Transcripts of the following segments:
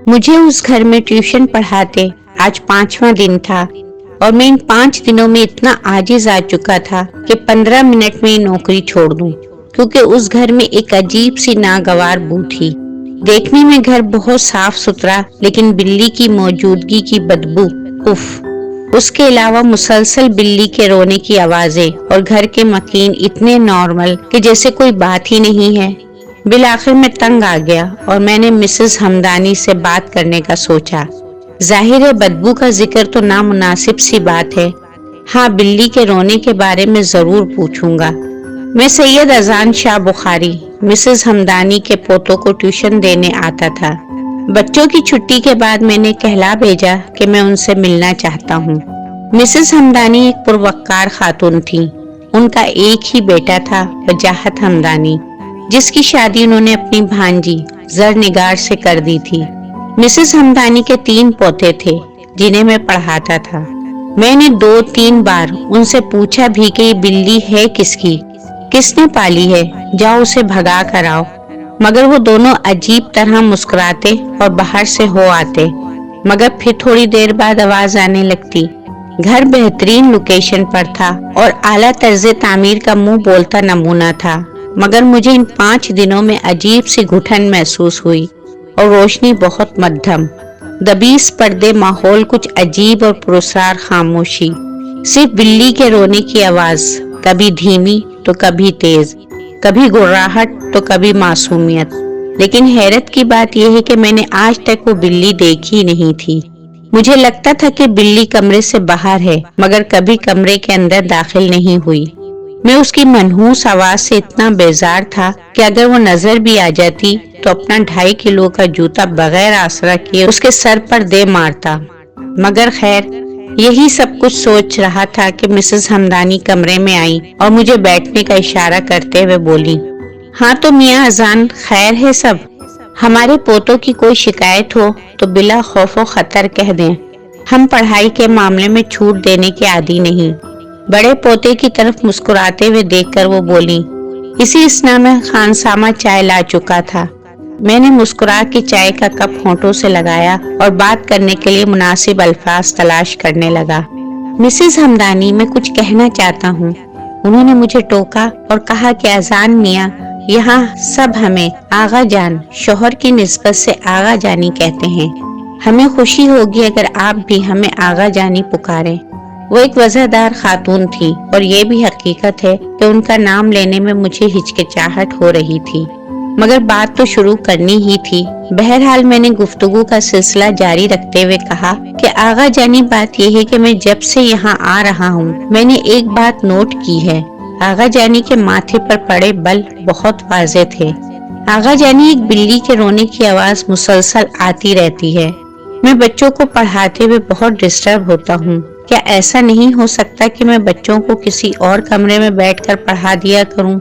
مجھے اس گھر میں ٹیوشن پڑھاتے آج 5واں دن تھا اور میں ان 5 دنوں میں اتنا عاجز آ چکا تھا کہ 15 منٹ میں یہ نوکری چھوڑ دوں، کیونکہ اس گھر میں ایک عجیب سی ناگوار بو تھی۔ دیکھنے میں گھر بہت صاف ستھرا، لیکن بلی کی موجودگی کی بدبو، اف! اس کے علاوہ مسلسل بلی کے رونے کی آوازیں اور گھر کے مکین اتنے نارمل کہ جیسے کوئی بات ہی نہیں ہے۔ بالآخر میں تنگ آ گیا اور میں نے مسز ہمدانی سے بات کرنے کا سوچا۔ ظاہر ہے بدبو کا ذکر تو نامناسب سی بات ہے۔ ہاں، بلی کے رونے کے بارے میں ضرور پوچھوں گا۔ میں سید اذان شاہ بخاری مسز ہمدانی کے پوتوں کو ٹیوشن دینے آتا تھا۔ بچوں کی چھٹی کے بعد میں نے کہلا بھیجا کہ میں ان سے ملنا چاہتا ہوں۔ مسز ہمدانی ایک پروقار خاتون تھیں۔ ان کا ایک ہی بیٹا تھا، وجاہت ہمدانی، جس کی شادی انہوں نے اپنی بھانجی زرنگار سے کر دی تھی۔ مسز ہمدانی کے 3 پوتے تھے جنہیں میں پڑھاتا تھا۔ میں نے 2-3 بار ان سے پوچھا بھی کہ یہ بلی ہے کس کی، کس نے پالی ہے، جاؤ اسے بھگا کر آؤ، مگر وہ دونوں عجیب طرح مسکراتے اور باہر سے ہو آتے، مگر پھر تھوڑی دیر بعد آواز آنے لگتی۔ گھر بہترین لوکیشن پر تھا اور اعلیٰ طرز تعمیر کا منہ بولتا نمونہ تھا، مگر مجھے ان 5 دنوں میں عجیب سی گھٹن محسوس ہوئی اور روشنی بہت مدھم، دبیس پردے، ماحول کچھ عجیب اور پراسرار خاموشی، صرف بلی کے رونے کی آواز، کبھی دھیمی تو کبھی تیز، کبھی گڑاہٹ تو کبھی معصومیت۔ لیکن حیرت کی بات یہ ہے کہ میں نے آج تک وہ بلی دیکھی نہیں تھی۔ مجھے لگتا تھا کہ بلی کمرے سے باہر ہے، مگر کبھی کمرے کے اندر داخل نہیں ہوئی۔ میں اس کی منحوس آواز سے اتنا بیزار تھا کہ اگر وہ نظر بھی آ جاتی تو اپنا 2.5 کلو کا جوتا بغیر آسرا کیے اس کے سر پر دے مارتا۔ مگر خیر، یہی سب کچھ سوچ رہا تھا کہ مسز ہمدانی کمرے میں آئی اور مجھے بیٹھنے کا اشارہ کرتے ہوئے بولی، ہاں تو میاں اذان، خیر ہے سب؟ ہمارے پوتوں کی کوئی شکایت ہو تو بلا خوف و خطر کہہ دیں، ہم پڑھائی کے معاملے میں چھوٹ دینے کے عادی نہیں۔ بڑے پوتے کی طرف مسکراتے ہوئے دیکھ کر وہ بولی۔ اسی اسنا میں خانسامہ چائے لا چکا تھا۔ میں نے مسکرا کے چائے کا کپ ہونٹوں سے لگایا اور بات کرنے کے لیے مناسب الفاظ تلاش کرنے لگا۔ مسز ہمدانی، میں کچھ کہنا چاہتا ہوں۔ انہوں نے مجھے ٹوکا اور کہا کہ اذان میاں، یہاں سب ہمیں آغا جان، شوہر کی نسبت سے آغا جانی کہتے ہیں۔ ہمیں خوشی ہوگی اگر آپ بھی ہمیں آغا جانی پکاریں۔ وہ ایک وزردار خاتون تھی اور یہ بھی حقیقت ہے کہ ان کا نام لینے میں مجھے ہچکچاہٹ ہو رہی تھی، مگر بات تو شروع کرنی ہی تھی۔ بہرحال میں نے گفتگو کا سلسلہ جاری رکھتے ہوئے کہا کہ آغا جانی، بات یہ ہے کہ میں جب سے یہاں آ رہا ہوں میں نے ایک بات نوٹ کی ہے۔ آغا جانی کے ماتھے پر پڑے بل بہت واضح تھے۔ آغا جانی، ایک بلی کے رونے کی آواز مسلسل آتی رہتی ہے۔ میں بچوں کو پڑھاتے ہوئے بہت ڈسٹرب ہوتا ہوں۔ کیا ایسا نہیں ہو سکتا کہ میں بچوں کو کسی اور کمرے میں بیٹھ کر پڑھا دیا کروں؟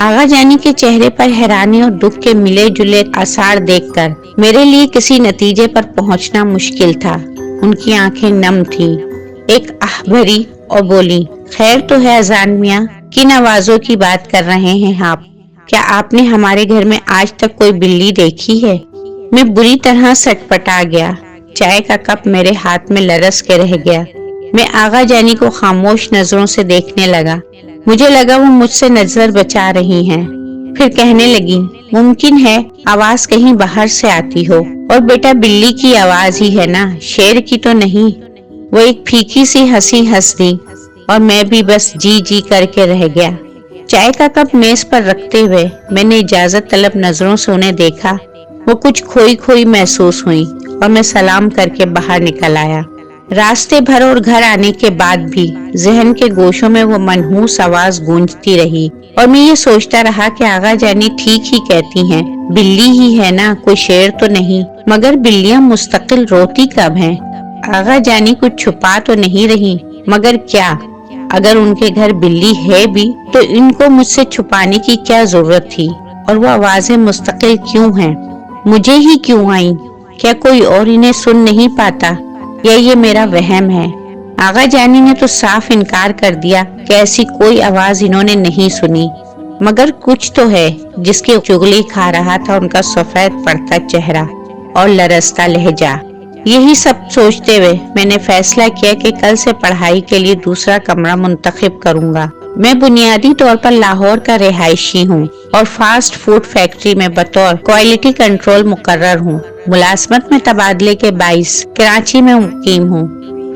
آغا جانی کے چہرے پر حیرانی اور دکھ کے ملے جلے آثار دیکھ کر میرے لیے کسی نتیجے پر پہنچنا مشکل تھا۔ ان کی آنکھیں نم تھیں، ایک آہ بھری، اور بولی، خیر تو ہے اذان میاں، کن آوازوں کی بات کر رہے ہیں آپ؟ کیا آپ نے ہمارے گھر میں آج تک کوئی بلی دیکھی ہے؟ میں بری طرح سٹپٹا گیا۔ چائے کا کپ میرے ہاتھ میں لرز کے رہ گیا۔ میں آغا جانی کو خاموش نظروں سے دیکھنے لگا۔ مجھے لگا وہ مجھ سے نظر بچا رہی ہیں۔ پھر کہنے لگی، ممکن ہے آواز کہیں باہر سے آتی ہو، اور بیٹا بلی کی آواز ہی ہے نا، شیر کی تو نہیں۔ وہ ایک پھیکی سی ہنسی ہنس دی اور میں بھی بس جی جی کر کے رہ گیا۔ چائے کا کپ میز پر رکھتے ہوئے میں نے اجازت طلب نظروں سے انہیں دیکھا۔ وہ کچھ کھوئی کھوئی محسوس ہوئی اور میں سلام کر کے باہر نکل آیا۔ راستے بھر اور گھر آنے کے بعد بھی ذہن کے گوشوں میں وہ منحوس آواز گونجتی رہی اور میں یہ سوچتا رہا کہ آغا جانی ٹھیک ہی کہتی ہیں، بلی ہی ہے نا، کوئی شیر تو نہیں۔ مگر بلیاں مستقل روتی کب ہیں؟ آغا جانی کچھ چھپا تو نہیں رہی، مگر کیا؟ اگر ان کے گھر بلی ہے بھی تو ان کو مجھ سے چھپانے کی کیا ضرورت تھی؟ اور وہ آوازیں مستقل کیوں ہیں؟ مجھے ہی کیوں آئیں؟ کیا کوئی اور انہیں سن نہیں پاتا، یا یہ میرا وہم ہے؟ آغا جانی نے تو صاف انکار کر دیا کہ ایسی کوئی آواز انہوں نے نہیں سنی، مگر کچھ تو ہے جس کی چغلی کھا رہا تھا ان کا سفید پڑتا چہرہ۔ اور لرزتا لہجہ۔ یہی سب سوچتے ہوئے میں نے فیصلہ کیا کہ کل سے پڑھائی کے لیے دوسرا کمرہ منتخب کروں گا۔ میں بنیادی طور پر لاہور کا رہائشی ہوں اور فاسٹ فوڈ فیکٹری میں بطور کوالٹی کنٹرول مقرر ہوں۔ ملازمت میں تبادلے کے باعث کراچی میں مقیم ہوں۔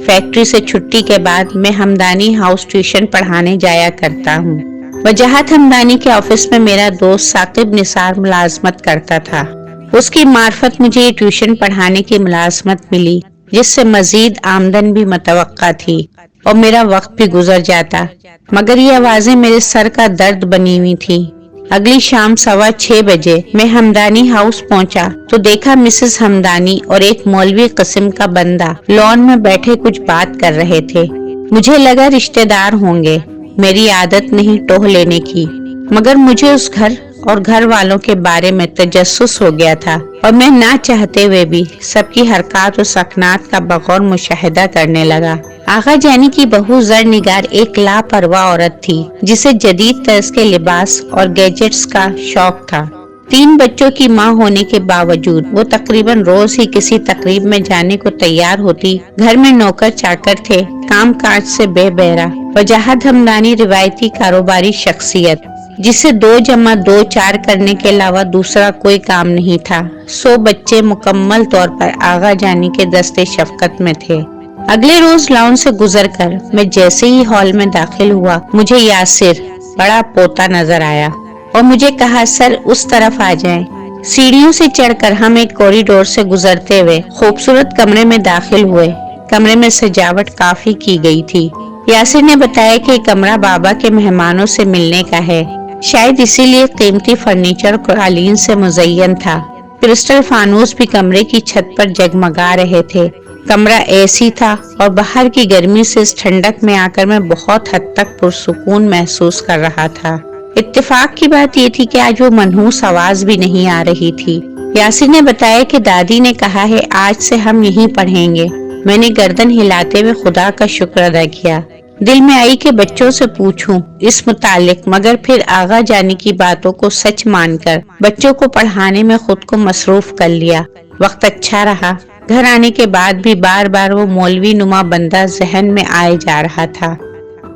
فیکٹری سے چھٹی کے بعد میں ہمدانی ہاؤس ٹیوشن پڑھانے جایا کرتا ہوں۔ وجاہت ہمدانی کے آفس میں میرا دوست ثاقب نثار ملازمت کرتا تھا۔ اس کی معرفت مجھے یہ ٹیوشن پڑھانے کی ملازمت ملی، جس سے مزید آمدن بھی متوقع تھی اور میرا وقت بھی گزر جاتا، مگر یہ آوازیں میرے سر کا درد بنی ہوئی تھی۔ اگلی شام 6:15 بجے میں ہمدانی ہاؤس پہنچا تو دیکھا مسز ہمدانی اور ایک مولوی قسم کا بندہ لان میں بیٹھے کچھ بات کر رہے تھے۔ مجھے لگا رشتہ دار ہوں گے۔ میری عادت نہیں ٹوہ لینے کی، مگر مجھے اس گھر اور گھر والوں کے بارے میں تجسس ہو گیا تھا اور میں نہ چاہتے ہوئے بھی سب کی حرکات و سکنات کا بغور مشاہدہ کرنے لگا۔ آغا جانی کی بہو زرنگار ایک لاپرواہ عورت تھی جسے جدید طرز کے لباس اور گیجٹس کا شوق تھا۔ 3 بچوں کی ماں ہونے کے باوجود وہ تقریباً روز ہی کسی تقریب میں جانے کو تیار ہوتی۔ گھر میں نوکر چاکر تھے، کام کاج سے بے بہرا۔ وجاہت ہمدانی روایتی کاروباری شخصیت جسے 2+2 4 کرنے کے علاوہ دوسرا کوئی کام نہیں تھا۔ 100 بچے مکمل طور پر آغا جانی کے دستے شفقت میں تھے۔ اگلے روز لاؤن سے گزر کر میں جیسے ہی ہال میں داخل ہوا، مجھے یاسر بڑا پوتا نظر آیا اور مجھے کہا، سر اس طرف آ جائیں۔ سیڑھیوں سے چڑھ کر ہم ایک کوریڈور سے گزرتے ہوئے خوبصورت کمرے میں داخل ہوئے۔ کمرے میں سجاوٹ کافی کی گئی تھی۔ یاسر نے بتایا کہ کمرہ بابا کے مہمانوں سے ملنے کا ہے، شاید اسی لیے قیمتی فرنیچر قالین سے مزین تھا۔ کرسٹل فانوس بھی کمرے کی چھت پر جگمگا رہے تھے۔ کمرہ اے سی تھا اور باہر کی گرمی سے اس ٹھنڈک میں آ کر میں بہت حد تک پرسکون محسوس کر رہا تھا۔ اتفاق کی بات یہ تھی کہ آج وہ منحوس آواز بھی نہیں آ رہی تھی۔ یاسر نے بتایا کہ دادی نے کہا ہے آج سے ہم یہیں پڑھیں گے۔ میں نے گردن ہلاتے ہوئے خدا کا شکر ادا کیا۔ دل میں آئی کہ بچوں سے پوچھوں اس متعلق، مگر پھر آغا جانی کی باتوں کو سچ مان کر بچوں کو پڑھانے میں خود کو مصروف کر لیا۔ وقت اچھا رہا۔ گھر آنے کے بعد بھی بار بار وہ مولوی نما بندہ ذہن میں آئے جا رہا تھا۔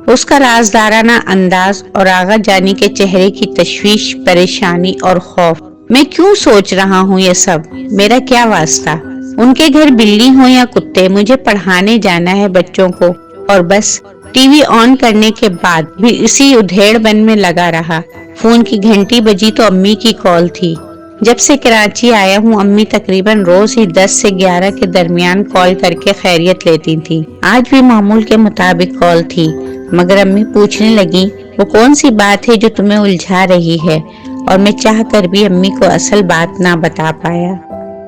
اس کا رازدارانہ انداز اور آغا جانی کے چہرے کی تشویش، پریشانی اور خوف۔ میں کیوں سوچ رہا ہوں یہ سب؟ میرا کیا واسطہ؟ ان کے گھر بلی ہو یا کتے، مجھے پڑھانے جانا ہے بچوں کو، اور بس۔ ٹی وی آن کرنے کے بعد بھی اسی ادھیڑ بن میں لگا رہا۔ فون کی گھنٹی بجی تو امی کی کال تھی۔ جب سے کراچی آیا ہوں امی تقریباً روز ہی 10 سے 11 کے درمیان کال کر کے خیریت لیتی تھی۔ آج بھی معمول کے مطابق کال تھی، مگر امی پوچھنے لگی، وہ کون سی بات ہے جو تمہیں الجھا رہی ہے؟ اور میں چاہ کر بھی امی کو اصل بات نہ بتا پایا۔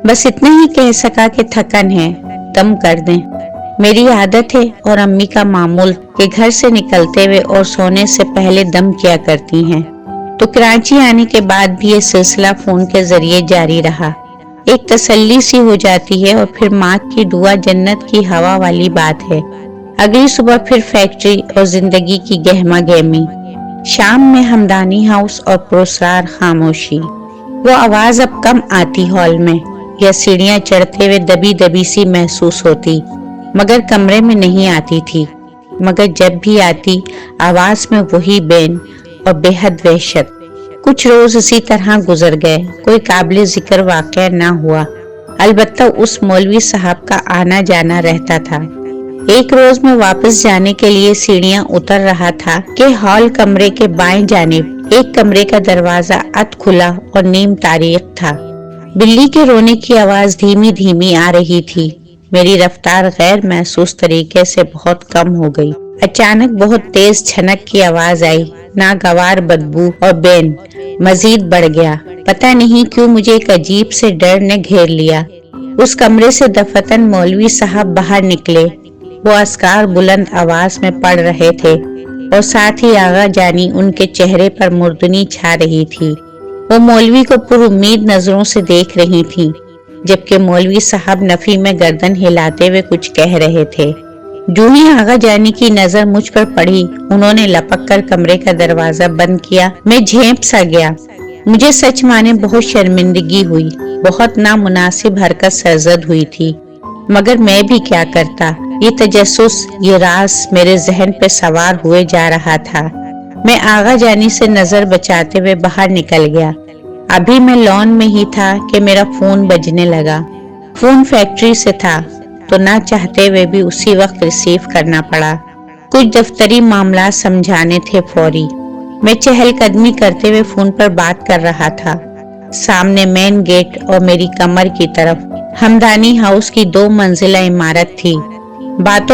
بس اتنا ہی کہہ سکا کہ تھکن ہے، دم کر دیں۔ میری عادت ہے اور امی کا معمول کہ گھر سے نکلتے ہوئے اور سونے سے پہلے دم کیا کرتی ہیں، تو کراچی آنے کے بعد بھی یہ سلسلہ فون کے ذریعے جاری رہا۔ ایک تسلی سی ہو جاتی ہے اور پھر ماں کی دعا جنت کی ہوا والی بات ہے۔ اگلی صبح پھر فیکٹری اور زندگی کی گہما گہمی۔ شام میں ہمدانی ہاؤس اور پرسرار خاموشی۔ وہ آواز اب کم آتی ہال میں، یا سیڑھیاں چڑھتے ہوئے دبی دبی سی محسوس ہوتی، مگر کمرے میں نہیں آتی تھی۔ مگر جب بھی آتی، آواز میں وہی بین اور بے حد وحشت۔ کچھ روز اسی طرح گزر گئے، کوئی قابل ذکر واقعہ نہ ہوا، البتہ اس مولوی صاحب کا آنا جانا رہتا تھا۔ ایک روز میں واپس جانے کے لیے سیڑھیاں اتر رہا تھا کہ ہال کمرے کے بائیں جانب ایک کمرے کا دروازہ اد کھلا اور نیم تاریک تھا۔ بلی کے رونے کی آواز دھیمی دھیمی آ رہی تھی۔ میری رفتار غیر محسوس طریقے سے بہت کم ہو گئی۔ اچانک بہت تیز چھنک کی آواز آئی، ناگوار بدبو اور بین مزید بڑھ گیا۔ پتہ نہیں کیوں مجھے ایک عجیب سے ڈر نے گھیر لیا۔ اس کمرے سے دفتن مولوی صاحب باہر نکلے۔ وہ اذکار بلند آواز میں پڑھ رہے تھے اور ساتھ ہی آغا جانی ان کے چہرے پر مردنی چھا رہی تھی۔ وہ مولوی کو پر امید نظروں سے دیکھ رہی تھی، جبکہ مولوی صاحب نفی میں گردن ہلاتے ہوئے کچھ کہہ رہے تھے۔ جو ہی آغا جانی کی نظر مجھ پر پڑی، انہوں نے لپک کر کمرے کا دروازہ بند کیا۔ میں جھینپ سا گیا۔ مجھے سچ مانے بہت شرمندگی ہوئی، بہت نامناسب حرکت سرزد ہوئی تھی، مگر میں بھی کیا کرتا، یہ تجسس، یہ راز میرے ذہن پہ سوار ہوئے جا رہا تھا۔ میں آغا جانی سے نظر بچاتے ہوئے باہر نکل گیا۔ ابھی میں لان میں ہی تھا کہ میرا فون بجنے لگا۔ فون فیکٹری سے تھا تو نہ چاہتے ہوئے بھی اسی وقت ریسیو کرنا پڑا۔ کچھ دفتری معاملات سمجھانے تھے فوری۔ میں چہل قدمی کرتے ہوئے فون پر بات کر رہا تھا۔ سامنے مین گیٹ اور میری کمر کی طرف ہمدانی ہاؤس کی 2 منزلہ عمارت تھی۔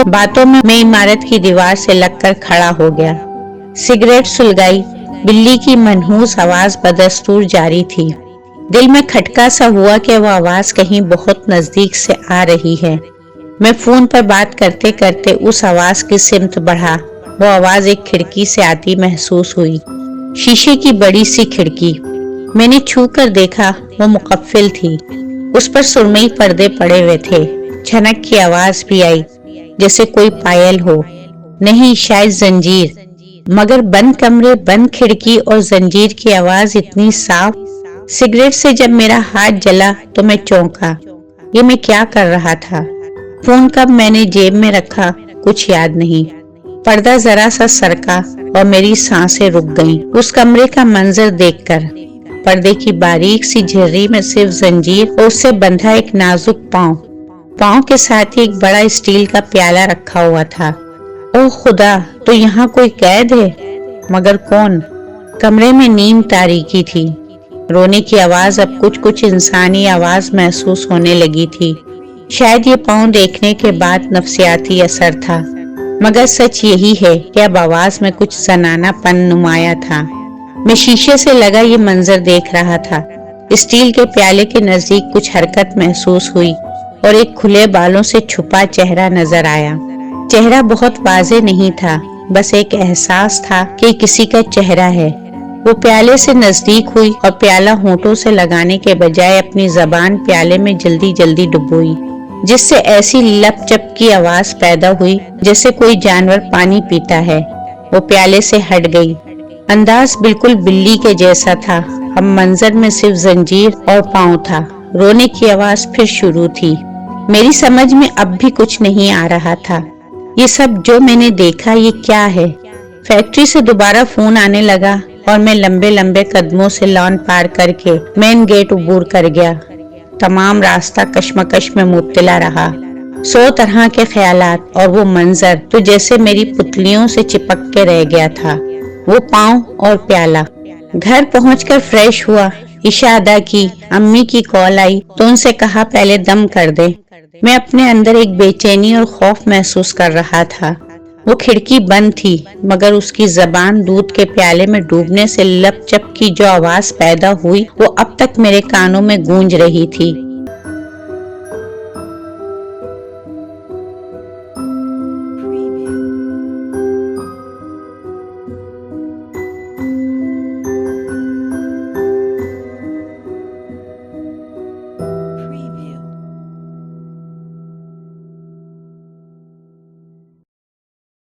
باتوں میں عمارت کی دیوار سے لگ کر کھڑا ہو گیا۔ سگریٹ سلگائی، بلی کی منحوس آواز بدستور جاری تھی۔ دل میں کھٹکا سا ہوا کہ وہ آواز کہیں بہت نزدیک سے آ رہی ہے۔ میں فون پر بات کرتے کرتے اس آواز کی سمت بڑھا۔ وہ آواز ایک کھڑکی سے آتی محسوس ہوئی، شیشے کی بڑی سی کھڑکی۔ میں نے چھو کر دیکھا، وہ مقفل تھی، اس پر سرمئی پردے پڑے ہوئے تھے۔ جھنک کی آواز بھی آئی، جیسے کوئی پائل ہو، نہیں شاید زنجیر، مگر بند کمرے، بند کھڑکی اور زنجیر کی آواز اتنی صاف۔ سگریٹ سے جب میرا ہاتھ جلا تو میں چونکا۔ یہ میں کیا کر رہا تھا؟ فون کب میں نے جیب میں رکھا، کچھ یاد نہیں۔ پردہ ذرا سا سرکا اور میری سانسیں رک گئیں اس کمرے کا منظر دیکھ کر۔ پردے کی باریک سی جھرری میں صرف زنجیر اور اس سے بندھا ایک نازک پاؤں کے ساتھ ہی ایک بڑا اسٹیل کا پیالہ رکھا ہوا تھا۔ اوہ خدا، تو یہاں کوئی قید ہے، مگر کون؟ کمرے میں نیم تاریکی تھی۔ رونے کی آواز اب کچھ انسانی آواز محسوس ہونے لگی تھی۔ شاید یہ پاؤں دیکھنے کے بعد نفسیاتی اثر تھا، مگر سچ یہی ہے کہ اب آواز میں کچھ زنانہ پن نمایاں تھا۔ میں شیشے سے لگا یہ منظر دیکھ رہا تھا۔ اسٹیل کے پیالے کے نزدیک کچھ حرکت محسوس ہوئی اور ایک کھلے بالوں سے چھپا چہرہ نظر آیا۔ چہرہ بہت واضح نہیں تھا، بس ایک احساس تھا کہ کسی کا چہرہ ہے۔ وہ پیالے سے نزدیک ہوئی اور پیالہ ہونٹوں سے لگانے کے بجائے اپنی زبان پیالے میں جلدی جلدی ڈبوئی، جس سے ایسی لپ چپ کی آواز پیدا ہوئی جیسے کوئی جانور پانی پیتا ہے۔ وہ پیالے سے ہٹ گئی۔ انداز بالکل بلی کے جیسا تھا۔ اب منظر میں صرف زنجیر اور پاؤں تھا۔ رونے کی آواز پھر شروع تھی۔ میری سمجھ میں اب بھی کچھ نہیں آ رہا تھا۔ یہ سب جو میں نے دیکھا، یہ کیا ہے؟ فیکٹری سے دوبارہ فون آنے لگا اور میں لمبے لمبے قدموں سے لان پار کر کے مین گیٹ عبور کر گیا۔ تمام راستہ کشمکش میں مبتلا رہا۔ 100 طرح کے خیالات اور وہ منظر تو جیسے میری پتلیوں سے چپک کے رہ گیا تھا۔ وہ پاؤں اور پیالہ۔ گھر پہنچ کر فریش ہوا، عشاء ادا کی، امی کی کال آئی تو ان سے کہا پہلے دم کر دے۔ میں اپنے اندر ایک بے چینی اور خوف محسوس کر رہا تھا۔ وہ کھڑکی بند تھی، مگر اس کی زبان دودھ کے پیالے میں ڈوبنے سے لپ چپ کی جو آواز پیدا ہوئی وہ اب تک میرے کانوں میں گونج رہی تھی۔